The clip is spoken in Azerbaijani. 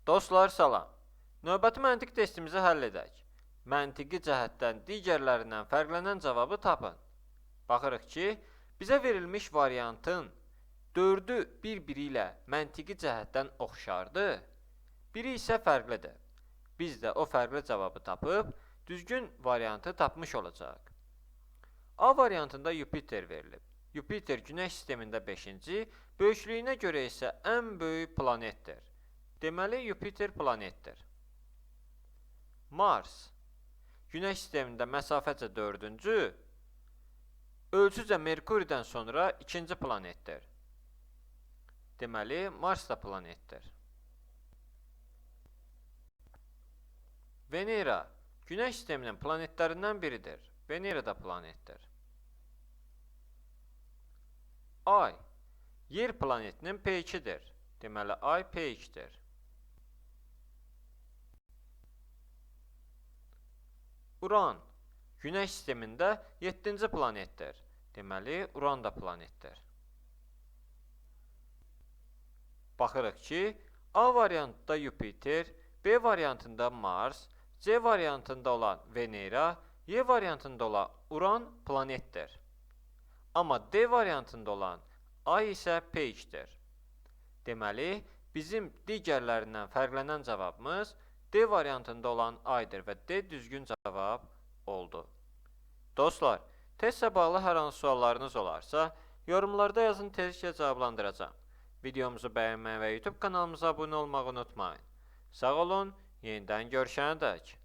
Dostlar, salam. Növbəti məntiq testimizi həll edək. Məntiqi cəhətdən digərlərindən fərqlənən cavabı tapın. Baxırıq ki, bizə verilmiş variantın 4-ü bir-biri ilə məntiqi cəhətdən oxşardır, biri isə fərqlidir. Biz də o fərqli cavabı tapıb, düzgün variantı tapmış olacaq. A variantında Yupiter verilib. Yupiter Günəş sistemində 5-ci, böyüklüyünə görə isə ən böyük planetdir. Deməli, Yupiter planetdir. Mars Günəş sistemində məsafəcə 4-cü, ölçücə Merkuridən sonra 2-ci planetdir. Deməli, Mars da planetdir. Venera Günəş sisteminin planetlərindən biridir. Venera da planetdir. Ay Yer planetinin P2-dir. Deməli, Ay P2-dir. Uran Günəş sistemində 7-ci planetdir. Deməli, Uran da planetdir. Baxırıq ki, A variantında Yupiter, B variantında Mars, C variantında olan Venera, Y variantında olan Uran planetdir. Amma D variantında olan Ay isə P2-dir. Deməli, bizim digərlərindən fərqlənən cavabımız D variantında olan Aydır və D düzgün cavab oldu. Dostlar, testlə bağlı hər hansı suallarınız olarsa, yorumlarda yazın, tezliklə cavablandıracağım. Videomuzu bəyənməyi və YouTube kanalımıza abunə olmağı unutmayın. Sağ olun, yenidən görüşənədək.